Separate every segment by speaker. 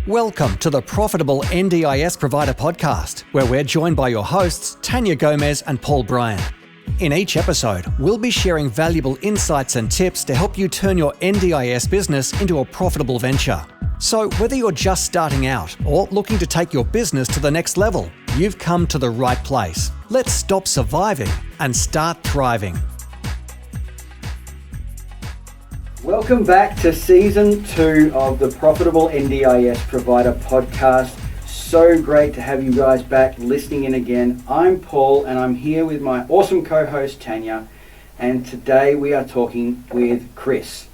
Speaker 1: Welcome to the Profitable NDIS Provider podcast, where we're joined by your hosts, Tania Gomez and Paul Bryan. In each episode, we'll be sharing valuable insights and tips to help you turn your NDIS business into a profitable venture. So whether you're just starting out or looking to take your business to the next level, you've come to the right place. Let's stop surviving and start thriving.
Speaker 2: Welcome back to Season 2 of the Profitable NDIS Provider podcast. So great to have you guys back listening in again. I'm Paul and I'm here with my awesome co-host Tania, and today we are talking with Chris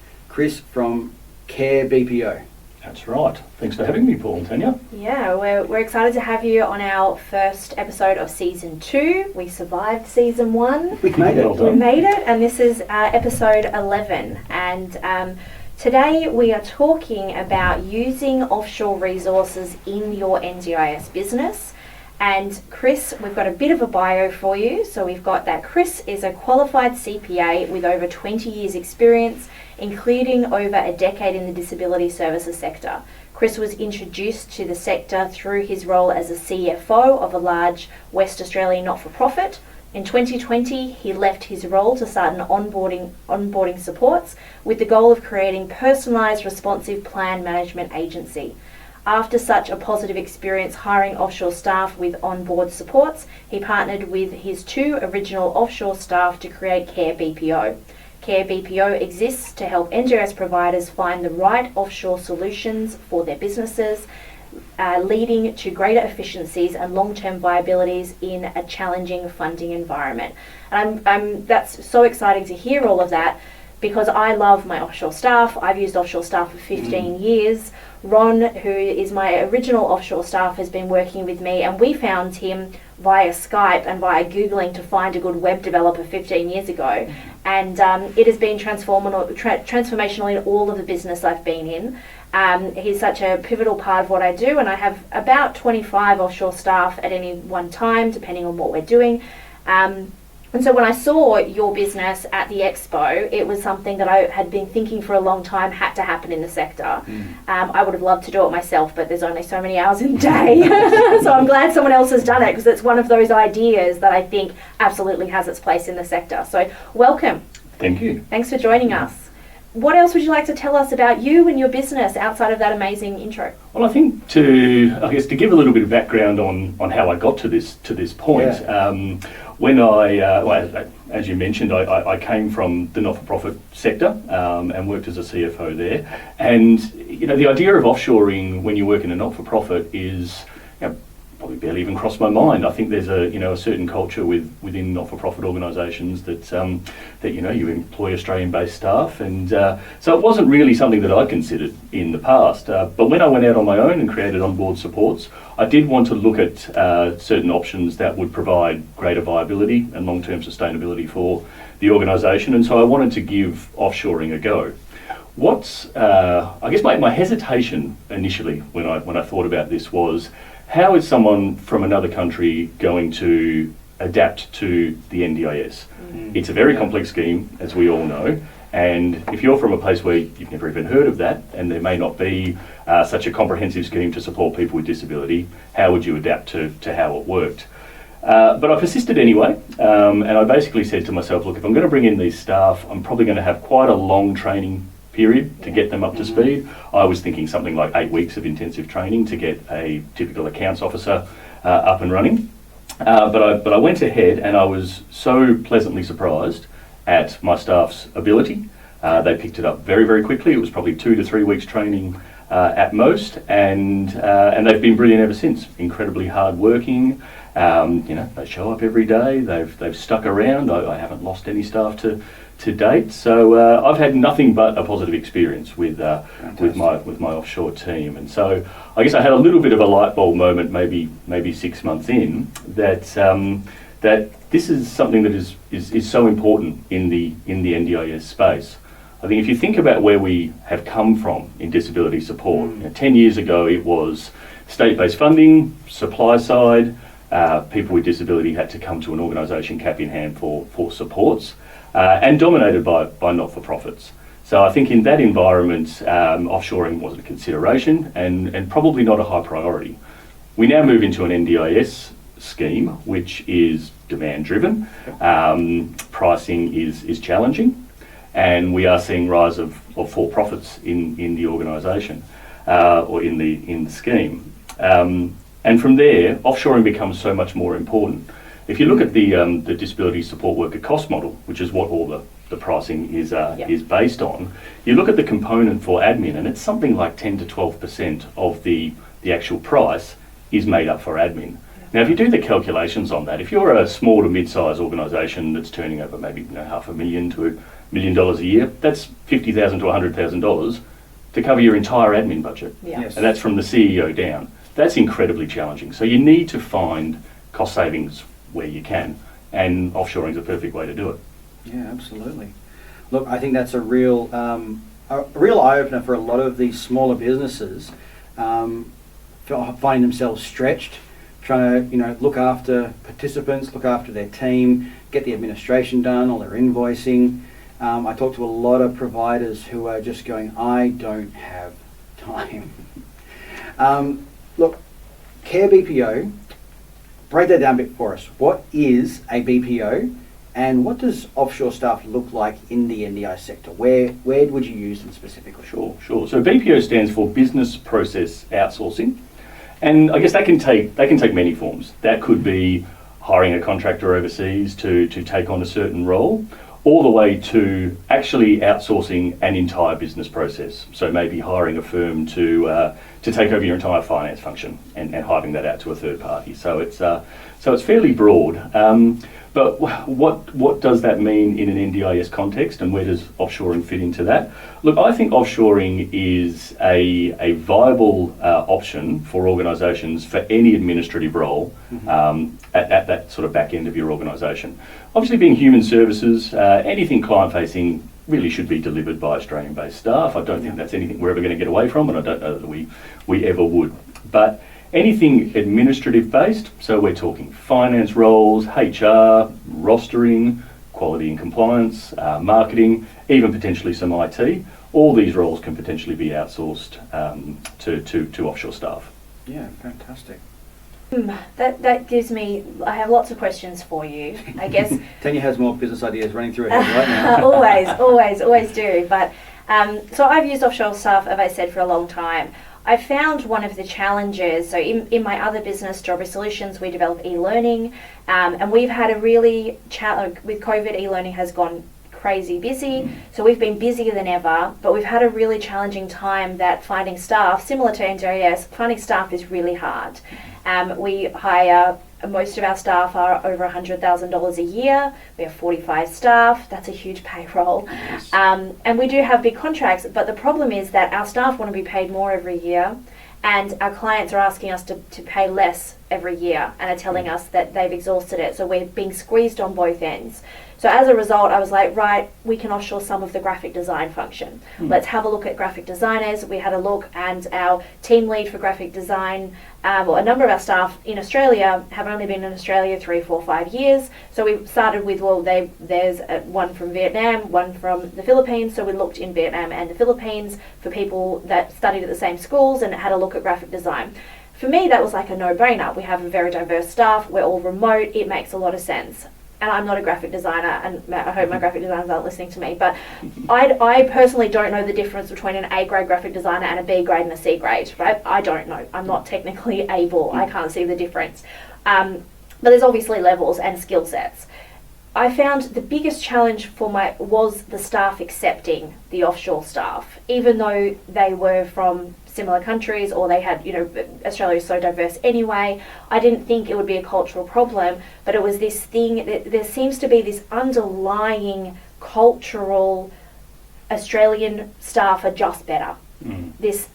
Speaker 2: from Care BPO.
Speaker 3: That's right. Thanks for having me, Paul and Tania.
Speaker 4: Yeah, we're excited to have you on our first episode of Season 2. We survived Season 1.
Speaker 2: We made it.
Speaker 4: We made it, and this is episode 11. And today we are talking about using offshore resources in your NDIS business. And Chris, we've got a bit of a bio for you. So we've got that Chris is a qualified CPA with over 20 years experience, including over a decade in the disability services sector. Chris was introduced to the sector through his role as a CFO of a large West Australian not-for-profit. In 2020, he left his role to start an onboarding supports with the goal of creating personalised responsive plan management agency. After such a positive experience hiring offshore staff with onboard supports, he partnered with his two original offshore staff to create Care BPO. Care BPO exists to help NDIS providers find the right offshore solutions for their businesses, leading to greater efficiencies and long-term viabilities in a challenging funding environment. And that's so exciting to hear all of that, because I love my offshore staff. I've used offshore staff for 15 years. Ron, who is my original offshore staff, has been working with me, and we found him via Skype and via Googling to find a good web developer 15 years ago. And it has been transformational in all of the business I've been in. He's such a pivotal part of what I do, and I have about 25 offshore staff at any one time, depending on what we're doing. And so when I saw your business at the expo, it was something that I had been thinking for a long time had to happen in the sector. I would have loved to do it myself, but there's only so many hours in the day. So I'm glad someone else has done it, because it's one of those ideas that I think absolutely has its place in the sector. So welcome.
Speaker 3: Thank you.
Speaker 4: Thanks for joining us. What else would you like to tell us about you and your business outside of that amazing intro?
Speaker 3: Well, I think to give a little bit of background on how I got to this point. Yeah. When as you mentioned, I came from the not-for-profit sector and worked as a CFO there. And the idea of offshoring when you work in a not-for-profit is probably barely even crossed my mind. I think there's a certain culture within not-for-profit organisations that you employ Australian-based staff, and so it wasn't really something that I'd considered in the past. But when I went out on my own and created onboard supports, I did want to look at certain options that would provide greater viability and long-term sustainability for the organisation, and so I wanted to give offshoring a go. I guess my hesitation initially when I thought about this was, how is someone from another country going to adapt to the NDIS? It's a very complex scheme, as we all know, and if you're from a place where you've never even heard of that, and there may not be such a comprehensive scheme to support people with disability, how would you adapt to how it worked? But I persisted anyway, and I basically said to myself, look, if I'm going to bring in these staff, I'm probably going to have quite a long training period to get them up to speed. I was thinking something like 8 weeks of intensive training to get a typical accounts officer up and running. But I went ahead, and I was so pleasantly surprised at my staff's ability. They picked it up very, very quickly. It was probably 2 to 3 weeks training at most, and they've been brilliant ever since. Incredibly hardworking. They show up every day. They've stuck around. I haven't lost any staff to date, so I've had nothing but a positive experience with my offshore team. And so I guess I had a little bit of a light bulb moment, maybe 6 months in, that this is something that is so important in the NDIS space. I think if you think about where we have come from in disability support, 10 years ago it was state-based funding, supply side. People with disability had to come to an organisation cap in hand for supports, and dominated by not-for-profits. So I think in that environment, offshoring wasn't a consideration and probably not a high priority. We now move into an NDIS scheme, which is demand driven. Pricing is challenging, and we are seeing rise of for-profits in the organisation or in the scheme. And from there, offshoring becomes so much more important. If you look at the disability support worker cost model, which is what all the pricing is based on, you look at the component for admin, and it's something like 10 to 12% of the actual price is made up for admin. Now, if you do the calculations on that, if you're a small to mid-sized organisation that's turning over maybe $500,000 to $1 million a year, that's $50,000 to $100,000 to cover your entire admin budget.
Speaker 4: Yeah.
Speaker 2: Yes.
Speaker 3: And that's from the CEO down. That's incredibly challenging. So you need to find cost savings where you can, and offshoring is a perfect way to do it.
Speaker 2: Yeah, absolutely. Look, I think that's a real eye-opener for a lot of these smaller businesses, finding themselves stretched, trying to look after participants, look after their team, get the administration done, all their invoicing. I talk to a lot of providers who are just going, I don't have time. Look, Care BPO, break that down a bit for us. What is a BPO, and what does offshore staff look like in the NDI sector? Where would you use them specifically?
Speaker 3: Sure. So BPO stands for Business Process Outsourcing, and I guess that can take many forms. That could be hiring a contractor overseas to take on a certain role, all the way to actually outsourcing an entire business process. So maybe hiring a firm to take over your entire finance function and hiving that out to a third party. So it's fairly broad. But what does that mean in an NDIS context, and where does offshoring fit into that? Look, I think offshoring is a viable option for organisations for any administrative role at that sort of back end of your organisation. Obviously, being human services, anything client-facing really should be delivered by Australian-based staff. I don't think that's anything we're ever going to get away from, and I don't know that we ever would. But anything administrative-based, so we're talking finance roles, HR, rostering, quality and compliance, marketing, even potentially some IT, all these roles can potentially be outsourced to offshore staff.
Speaker 2: Yeah, fantastic.
Speaker 4: That gives me, I have lots of questions for you, I guess.
Speaker 2: Tania has more business ideas running through her head right now.
Speaker 4: always do. But so I've used offshore staff, as I said, for a long time. I found one of the challenges, so in my other business, Jobbery Solutions, we develop e-learning, and we've had a really, with COVID, e-learning has gone crazy busy, so we've been busier than ever, but we've had a really challenging time that finding staff, similar to NDIS, finding staff is really hard. We hire, most of our staff are over $100,000 a year. We have 45 staff. That's a huge payroll.
Speaker 2: Yes.
Speaker 4: And we do have big contracts, but the problem is that our staff want to be paid more every year, and our clients are asking us to pay less every year and are telling us that they've exhausted it. So we're being squeezed on both ends. So as a result, I was like, right, we can offshore some of the graphic design function. Let's have a look at graphic designers. We had a look, and our team lead for graphic design, well, a number of our staff in Australia have only been in Australia 3, 4, 5 years. So we started with, well, there's one from Vietnam, one from the Philippines. So we looked in Vietnam and the Philippines for people that studied at the same schools and had a look at graphic design. For me, that was like a no-brainer. We have a very diverse staff. We're all remote. It makes a lot of sense. And I'm not a graphic designer, and I hope my graphic designers aren't listening to me, but I personally don't know the difference between an A grade graphic designer and a B grade and a C grade, right? I don't know. I'm not technically able. I can't see the difference. But there's obviously levels and skill sets. I found the biggest challenge was the staff accepting the offshore staff, even though they were from similar countries, or they had, Australia is so diverse anyway. I didn't think it would be a cultural problem, but it was this thing, there seems to be this underlying cultural, Australian staff are just better. This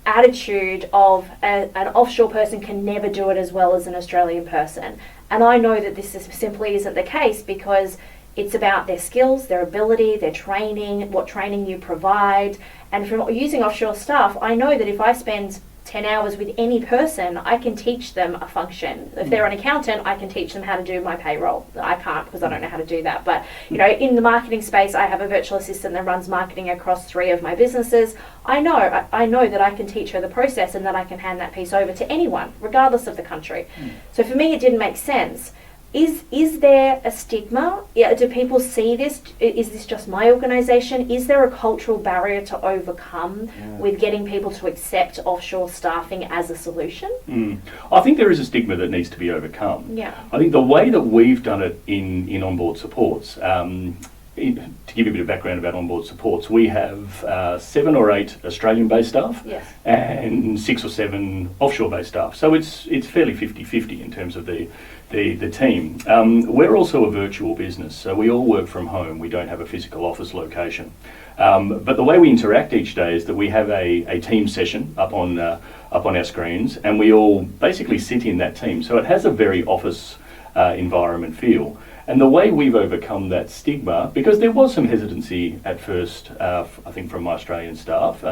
Speaker 4: attitude of an offshore person can never do it as well as an Australian person. And I know that this simply isn't the case, because it's about their skills, their ability, their training, what training you provide. And from using offshore staff, I know that if I spend 10 hours with any person, I can teach them a function. If they're an accountant, I can teach them how to do my payroll. I can't because I don't know how to do that. But, in the marketing space, I have a virtual assistant that runs marketing across 3 of my businesses. I know that I can teach her the process and that I can hand that piece over to anyone, regardless of the country. So for me, it didn't make sense. Is there a stigma? Do people see this? Is this just my organisation? Is there a cultural barrier to overcome with getting people to accept offshore staffing as a solution?
Speaker 3: I think there is a stigma that needs to be overcome.
Speaker 4: Yeah.
Speaker 3: I think the way that we've done it in onboard supports, to give you a bit of background about onboard supports, we have 7 or 8 Australian-based staff and 6 or 7 offshore-based staff. So it's fairly 50-50 in terms of the team. We're also a virtual business, so we all work from home. We don't have a physical office location. But the way we interact each day is that we have a team session up on our screens, and we all basically sit in that team. So it has a very office environment feel. And the way we've overcome that stigma, because there was some hesitancy at first, I think from my Australian staff,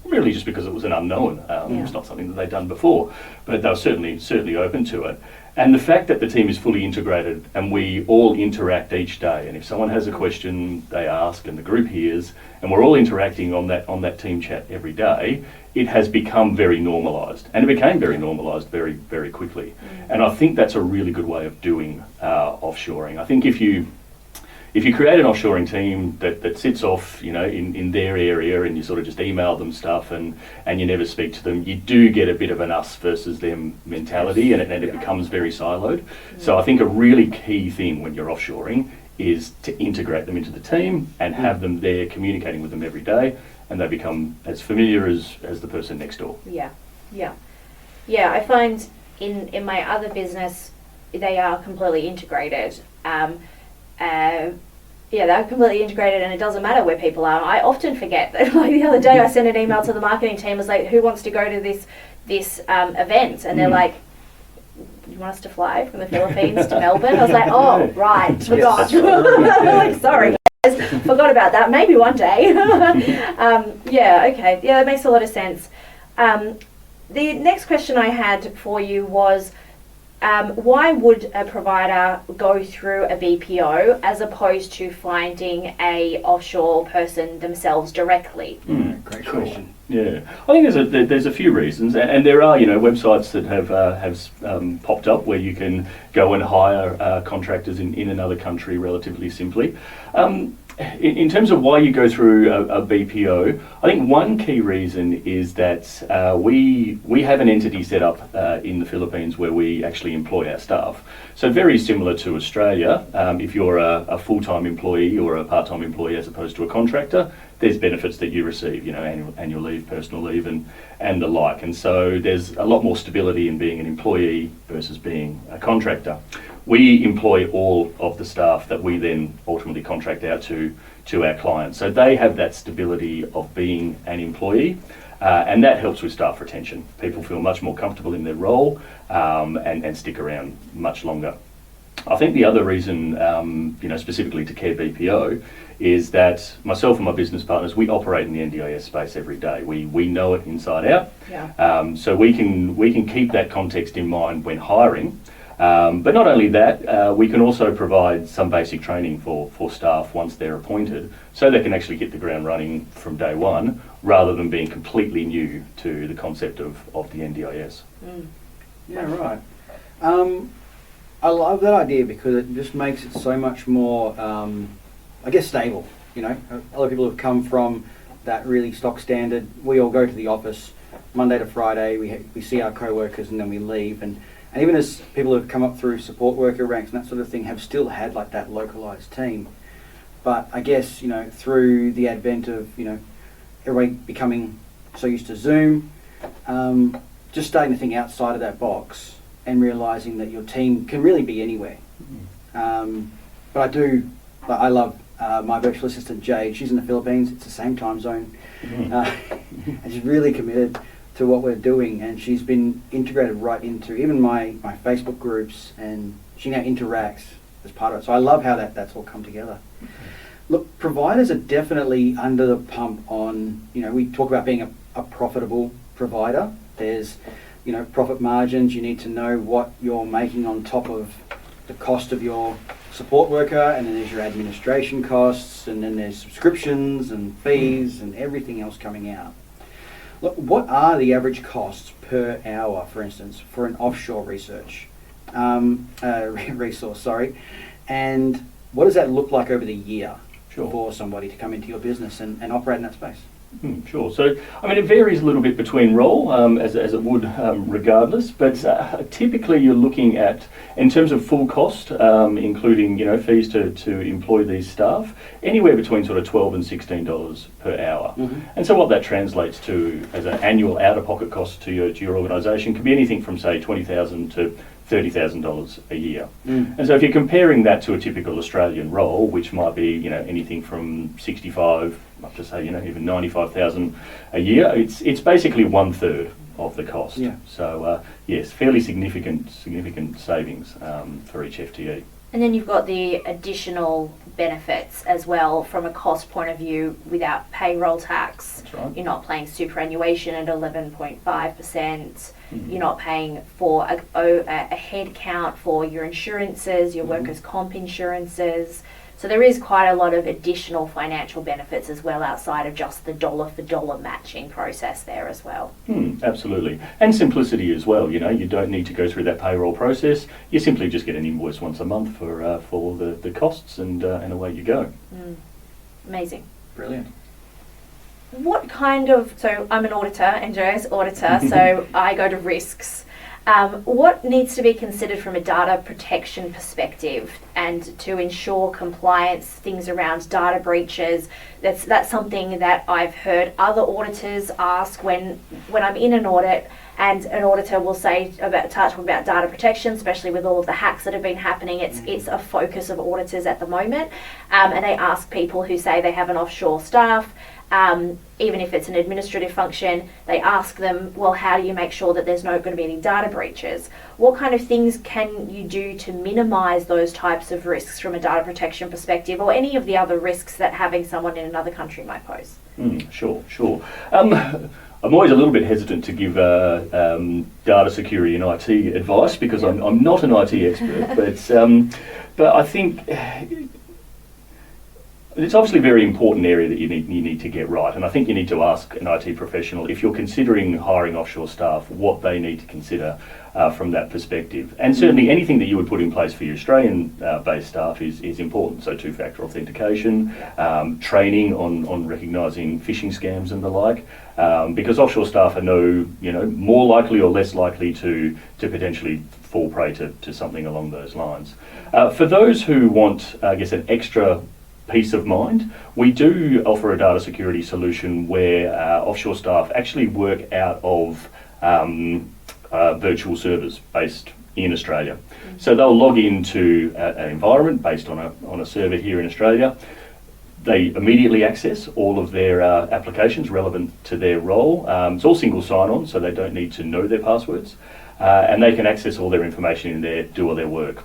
Speaker 3: really just because it was an unknown. It's not something that they'd done before, but they were certainly open to it. And the fact that the team is fully integrated and we all interact each day, and if someone has a question, they ask and the group hears, and we're all interacting on that team chat every day, it has become very normalised. And it became very normalised very, very quickly. And I think that's a really good way of doing offshoring. I think if you create an offshoring team that sits off, in their area, and you sort of just email them stuff and you never speak to them, you do get a bit of an us versus them mentality, and it becomes very siloed. So I think a really key thing when you're offshoring is to integrate them into the team and have them there communicating with them every day, and they become as familiar as the person next door.
Speaker 4: Yeah. I find in my other business, they are completely integrated. They're completely integrated, and it doesn't matter where people are. I often forget that. Like the other day, I sent an email to the marketing team. I was like, "Who wants to go to this event?" And they're like, "You want us to fly from the Philippines to Melbourne?" I was like, "Oh, right, forgot." Like, sorry, guys, forgot about that. Maybe one day. Okay, that makes a lot of sense. The next question I had for you was, why would a provider go through a BPO as opposed to finding a offshore person themselves directly?
Speaker 2: Great question.
Speaker 3: Yeah, I think there's a few reasons, and there are websites that have popped up where you can go and hire contractors in another country relatively simply. In terms of why you go through a BPO, I think one key reason is that we have an entity set up in the Philippines where we actually employ our staff. So very similar to Australia, if you're a full-time employee or a part-time employee as opposed to a contractor, there's benefits that you receive, annual leave, personal leave, and the like. And so there's a lot more stability in being an employee versus being a contractor. We employ all of the staff that we then ultimately contract out to our clients. So they have that stability of being an employee, and that helps with staff retention. People feel much more comfortable in their role and stick around much longer. I think the other reason, specifically to Care BPO, is that myself and my business partners, we operate in the NDIS space every day. We know it inside out. Yeah. So we can keep that context in mind when hiring. But not only that, we can also provide some basic training for staff once they're appointed, so they can actually hit the ground running from day one, rather than being completely new to the concept of the NDIS.
Speaker 2: Yeah, right. I love that idea because it just makes it so much more, stable. A lot of people have come from that really stock standard. We all go to the office Monday to Friday. We see our co-workers and then we leave. And even as people have come up through support worker ranks and that sort of thing, have still had like that localized team. But I guess, through the advent of, everybody becoming so used to Zoom, just starting to think outside of that box and realizing that your team can really be anywhere. But I love my virtual assistant Jade. She's in the Philippines. It's the same time zone. And she's really committed to what we're doing, and she's been integrated right into even my Facebook groups, and she now interacts as part of it. So I love how that's all come together. Look, providers are definitely under the pump on, we talk about being a profitable provider. There's, profit margins. You need to know what you're making on top of the cost of your support worker, and then there's your administration costs, and then there's subscriptions and fees and everything else coming out. Look, what are the average costs per hour, for instance, for an offshore resource? And what does that look like over the year for somebody to come into your business and operate in that space?
Speaker 3: Sure. So, it varies a little bit between role, as it would regardless, but typically you're looking at, in terms of full cost, including, fees to employ these staff, anywhere between sort of $12 and $16 per hour.
Speaker 2: Mm-hmm.
Speaker 3: And so what that translates to as an annual out-of-pocket cost to your organisation can be anything from, say, $20,000 to $30,000 a year. And so if you're comparing that to a typical Australian role, which might be, anything from 65 up to, say, even 95,000 a year, it's basically 1/3 of the cost.
Speaker 2: Yeah.
Speaker 3: So yes, fairly significant savings for each FTE.
Speaker 4: And then you've got the additional benefits as well from a cost point of view without payroll tax.
Speaker 3: That's right.
Speaker 4: You're not paying superannuation at 11.5%. You're not paying for a head count for your insurances, your workers' comp insurances. So there is quite a lot of additional financial benefits as well outside of just the dollar for dollar matching process there as well.
Speaker 3: Absolutely. And simplicity as well. You don't need to go through that payroll process. You simply just get an invoice once a month for the costs, and away you go.
Speaker 4: Amazing.
Speaker 2: Brilliant.
Speaker 4: What kind of, so I'm an auditor, NDIS auditor, so I go to risks. What needs to be considered from a data protection perspective and to ensure compliance, things around data breaches? That's something that I've heard other auditors ask when I'm in an audit, and an auditor will say talk about data protection, especially with all of the hacks that have been happening. It's a focus of auditors at the moment, and they ask people who say they have an offshore staff. Even if it's an administrative function, they ask them, well, how do you make sure that there's not going to be any data breaches? What kind of things can you do to minimise those types of risks from a data protection perspective, or any of the other risks that having someone in another country might pose?
Speaker 3: Sure. I'm always a little bit hesitant to give data security and IT advice because I'm not an IT expert, but I think it's obviously a very important area that you need to get right, and I think you need to ask an IT professional, if you're considering hiring offshore staff, what they need to consider from that perspective. And certainly anything that you would put in place for your Australian-based staff is important. So two-factor authentication, training on recognising phishing scams and the like, because offshore staff are more likely or less likely to potentially fall prey to something along those lines. For those who want, an extra peace of mind, we do offer a data security solution where offshore staff actually work out of virtual servers based in Australia. So they'll log into an environment based on a server here in Australia. They immediately access all of their applications relevant to their role. It's all single sign-on, so they don't need to know their passwords, and they can access all their information in there, do all their work.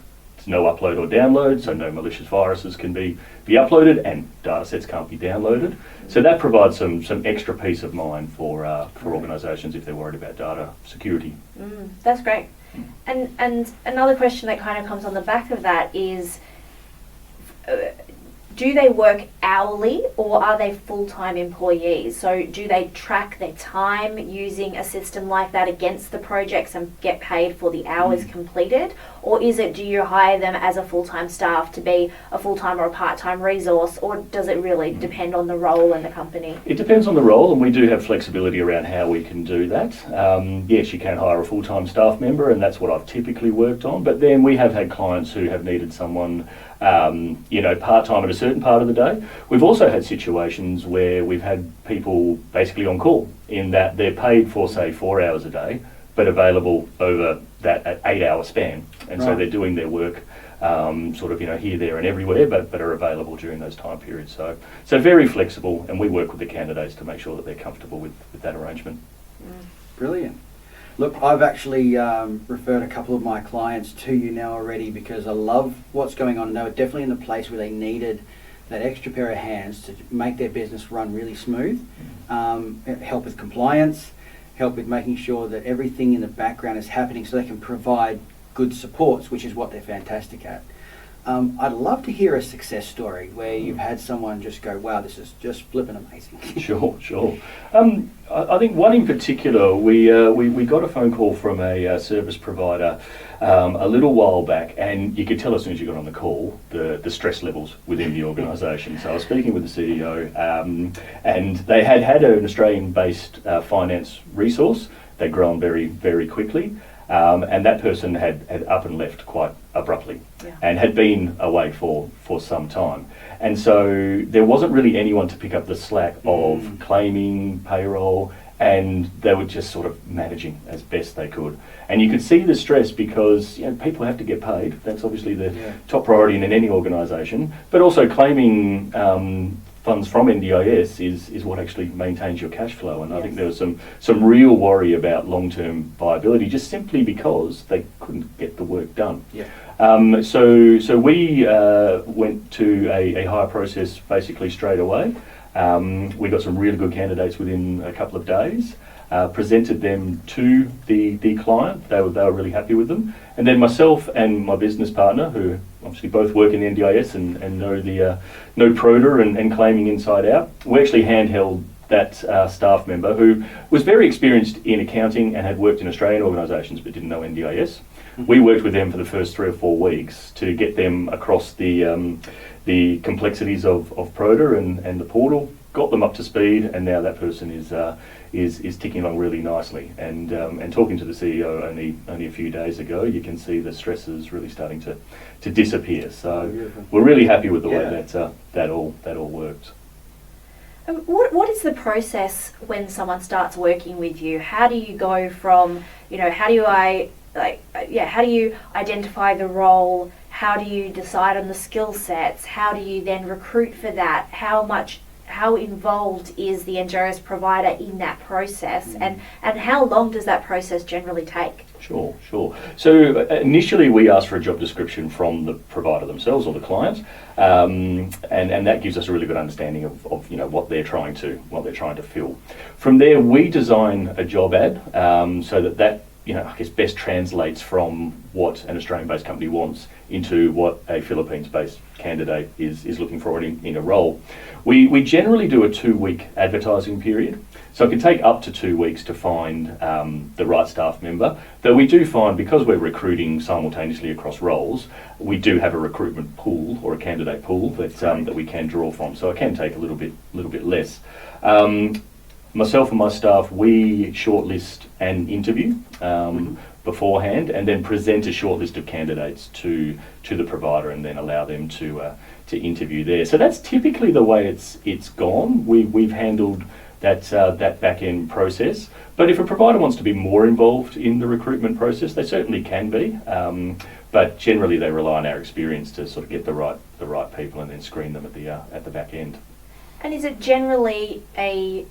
Speaker 3: No upload or download, so no malicious viruses can be uploaded, and data sets can't be downloaded. So that provides some extra peace of mind for organisations if they're worried about data security.
Speaker 4: That's great. And another question that kind of comes on the back of that is, do they work hourly or are they full-time employees? So do they track their time using a system like that against the projects and get paid for the hours completed? Or do you hire them as a full-time staff to be a full-time or a part-time resource, or does it really depend on the role and the company?
Speaker 3: It depends on the role, and we do have flexibility around how we can do that. Yes, you can hire a full-time staff member, and that's what I've typically worked on, but then we have had clients who have needed someone part-time at a certain part of the day. We've also had situations where we've had people basically on call, in that they're paid for, say, 4 hours a day, but available over that 8-hour span. And so they're doing their work here, there and everywhere, but are available during those time periods. So very flexible, and we work with the candidates to make sure that they're comfortable with that arrangement.
Speaker 2: Brilliant. Look, I've actually referred a couple of my clients to you now already because I love what's going on. They were definitely in the place where they needed that extra pair of hands to make their business run really smooth, help with compliance, help with making sure that everything in the background is happening so they can provide good supports, which is what they're fantastic at. I'd love to hear a success story where you've had someone just go, wow, this is just flipping amazing.
Speaker 3: Sure. I think one in particular, we got a phone call from a service provider a little while back, and you could tell as soon as you got on the call the stress levels within the organisation. So I was speaking with the CEO, and they had an Australian-based finance resource. They'd grown very, very quickly. And that person had up and left quite abruptly, and had been away for some time. And so there wasn't really anyone to pick up the slack of claiming, payroll, and they were just sort of managing as best they could. And you could see the stress because people have to get paid. That's obviously the top priority in any organisation. But also claiming funds from NDIS is what actually maintains your cash flow, and I think there was some real worry about long-term viability just simply because they couldn't get the work done. So we went to a hire process basically straight away. We got some really good candidates within a couple of days. Presented them to the client. They were really happy with them, and then myself and my business partner, who obviously both work in the NDIS and know Proda and claiming inside out, we actually handheld that staff member who was very experienced in accounting and had worked in Australian organisations but didn't know NDIS. We worked with them for the first 3 or 4 weeks to get them across the complexities of Proda and the portal, got them up to speed, and now that person is ticking along really nicely. And talking to the CEO only a few days ago, you can see the stresses really starting to disappear. So we're really happy with the way that all worked.
Speaker 4: What is the process when someone starts working with you? How do you go from, how do you identify the role? How do you decide on the skill sets? How do you then recruit for that? How involved is the NDIS provider in that process, and how long does that process generally take?
Speaker 3: Sure. So initially we ask for a job description from the provider themselves or the client, and that gives us a really good understanding of what they're trying to fill. From there we design a job ad so that I guess best translates from what an Australian-based company wants into what a Philippines-based candidate is looking for in a role. We generally do a 2-week advertising period, so it can take up to 2 weeks to find the right staff member. Though we do find, because we're recruiting simultaneously across roles, we do have a recruitment pool or a candidate pool that we can draw from. So it can take a little bit less. Myself and my staff, we shortlist and interview beforehand, and then present a short list of candidates to the provider, and then allow them to interview there. So that's typically the way it's gone. We've handled that back end process. But if a provider wants to be more involved in the recruitment process, they certainly can be. But generally, they rely on our experience to sort of get the right people and then screen them at the back end.
Speaker 4: And is it generally a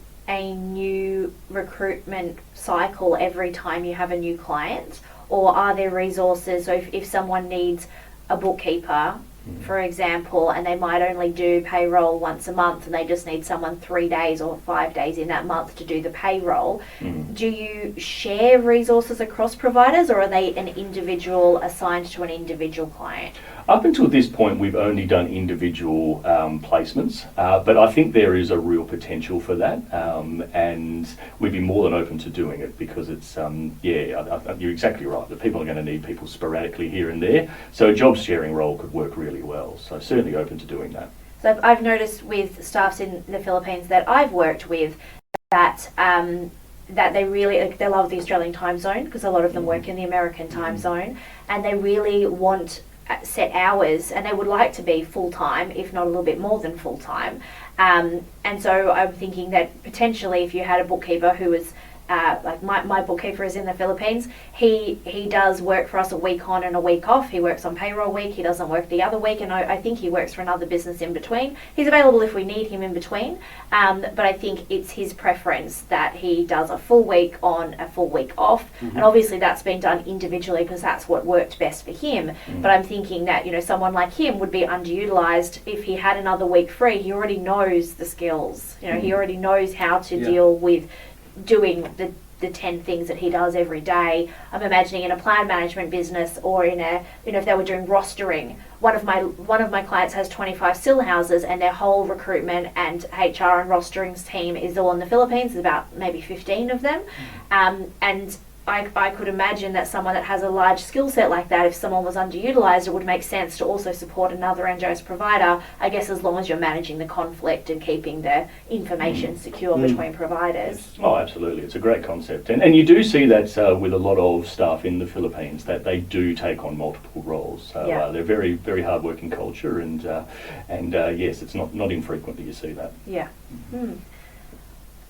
Speaker 4: new recruitment cycle every time you have a new client, or are there resources? So if someone needs a bookkeeper, for example, and they might only do payroll once a month, and they just need someone 3 days or 5 days in that month to do the payroll, do you share resources across providers, or are they an individual assigned to an individual client?
Speaker 3: Up until this point, we've only done individual placements, but I think there is a real potential for that, and we'd be more than open to doing it, because it's, you're exactly right, that people are going to need people sporadically here and there, so a job sharing role could work really well, so certainly open to doing that.
Speaker 4: So I've noticed with staffs in the Philippines that I've worked with that they love the Australian time zone, because a lot of them work in the American time zone, and they really want set hours, and they would like to be full-time, if not a little bit more than full-time. And so I'm thinking that potentially if you had a bookkeeper who was like my bookkeeper is in the Philippines, he does work for us a week on and a week off. He works on payroll week, he doesn't work the other week, and I think he works for another business in between. He's available if we need him in between, but I think it's his preference that he does a full week on, a full week off, and obviously that's been done individually because that's what worked best for him. But I'm thinking that someone like him would be underutilized. If he had another week free, he already knows the skills, he already knows how to deal with doing the 10 things that he does every day. I'm imagining in a plan management business, or in a, if they were doing rostering. One of my clients has 25 still houses, and their whole recruitment and HR and rosterings team is all in the Philippines. There's about maybe 15 of them. And I could imagine that someone that has a large skill set like that, if someone was underutilized, it would make sense to also support another NDIS provider, I guess, as long as you're managing the conflict and keeping the information secure between providers.
Speaker 3: Yes. Oh, absolutely. It's a great concept. And you do see that with a lot of staff in the Philippines, that they do take on multiple roles. So they're very, very hard-working culture, and yes, it's not infrequent that you see that.
Speaker 4: Yeah.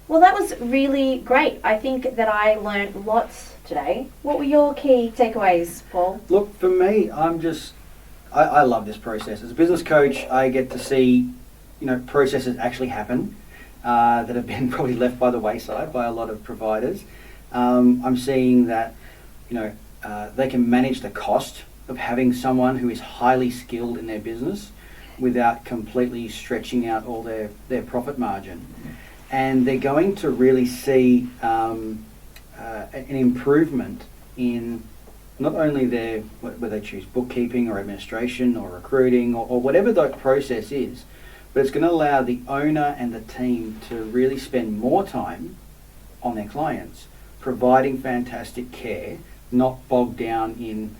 Speaker 4: Well, that was really great. I think that I learned lots today. What were your key takeaways, Paul?
Speaker 2: Look, for me, I love this process. As a business coach, I get to see, processes actually happen that have been probably left by the wayside by a lot of providers. I'm seeing that, they can manage the cost of having someone who is highly skilled in their business without completely stretching out all their profit margin. And they're going to really see an improvement in not only whether they choose bookkeeping or administration or recruiting or whatever that process is, but it's going to allow the owner and the team to really spend more time on their clients, providing fantastic care, not bogged down in,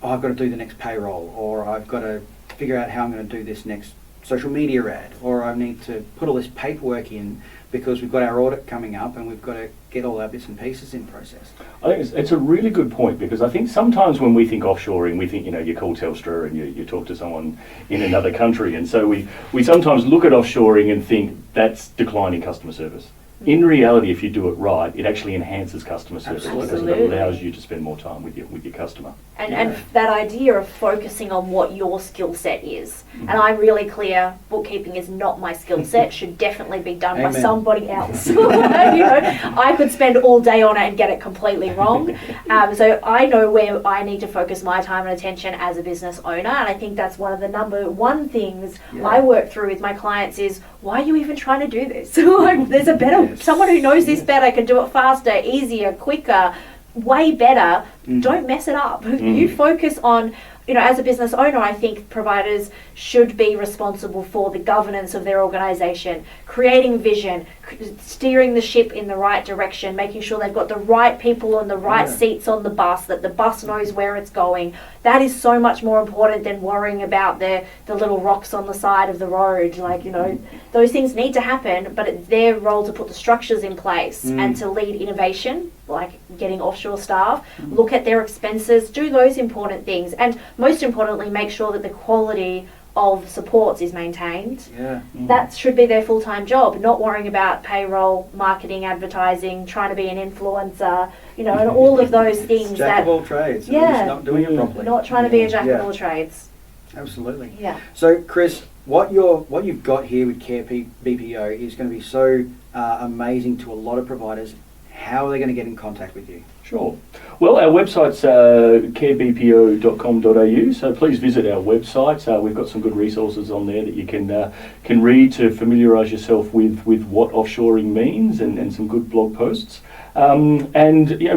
Speaker 2: I've got to do the next payroll, or I've got to figure out how I'm going to do this next social media ad, or I need to put all this paperwork in because we've got our audit coming up and we've got to get all our bits and pieces in process.
Speaker 3: I think it's a really good point, because I think sometimes when we think offshoring, we think, you call Telstra and you talk to someone in another country, and so we sometimes look at offshoring and think that's declining customer service. In reality, if you do it right, it actually enhances customer service because it allows you to spend more time with your customer.
Speaker 4: And that idea of focusing on what your skill set is. And I'm really clear, bookkeeping is not my skill set, should definitely be done by somebody else. I could spend all day on it and get it completely wrong. So I know where I need to focus my time and attention as a business owner, and I think that's one of the number one things I work through with my clients is, why are you even trying to do this? There's a better, someone who knows this better can do it faster, easier, quicker, way better. Don't mess it up. You focus on, as a business owner, I think providers should be responsible for the governance of their organization, creating vision, steering the ship in the right direction, making sure they've got the right people on the right seats on the bus, that the bus knows where it's going. That is so much more important than worrying about the little rocks on the side of the road. Those things need to happen, but it's their role to put the structures in place and to lead innovation, like getting offshore staff, look at their expenses, do those important things, and most importantly, make sure that the quality of supports is maintained. That should be their full-time job, not worrying about payroll, marketing, advertising, trying to be an influencer, and all of those things.
Speaker 2: Jack of all trades. Just not doing it properly.
Speaker 4: Not trying to be a jack of all trades.
Speaker 2: Absolutely.
Speaker 4: Yeah.
Speaker 2: So, Chris, what you've got here with Care BPO is going to be so amazing to a lot of providers. How are they going to get in contact with you?
Speaker 3: Sure. Well, our website's carebpo.com.au, so please visit our website. We've got some good resources on there that you can read to familiarise yourself with what offshoring means, and some good blog posts. And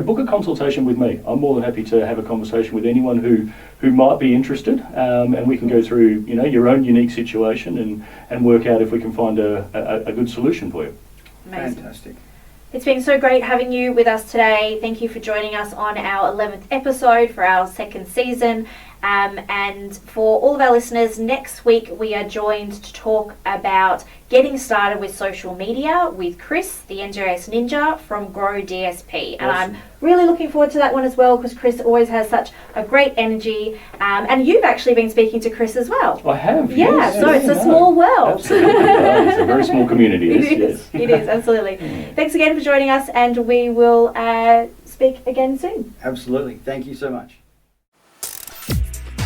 Speaker 3: book a consultation with me. I'm more than happy to have a conversation with anyone who might be interested, and we can go through your own unique situation and work out if we can find a good solution for you.
Speaker 4: Amazing.
Speaker 2: Fantastic.
Speaker 4: It's been so great having you with us today. Thank you for joining us on our 11th episode for our second season. And for all of our listeners, next week we are joined to talk about getting started with social media with Chris, the NDIS Ninja from Grow DSP. And I'm really looking forward to that one as well, because Chris always has such a great energy. And you've actually been speaking to Chris as well.
Speaker 3: I have,
Speaker 4: yes. So it's a small world.
Speaker 3: Absolutely. It's a very small community.
Speaker 4: It is, absolutely. Thanks again for joining us, and we will speak again soon.
Speaker 2: Absolutely. Thank you so much.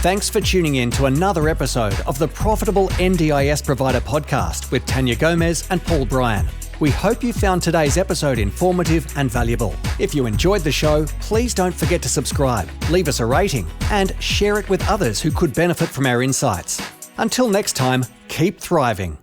Speaker 1: Thanks for tuning in to another episode of the Profitable NDIS Provider podcast with Tania Gomez and Paul Bryan. We hope you found today's episode informative and valuable. If you enjoyed the show, please don't forget to subscribe, leave us a rating, and share it with others who could benefit from our insights. Until next time, keep thriving.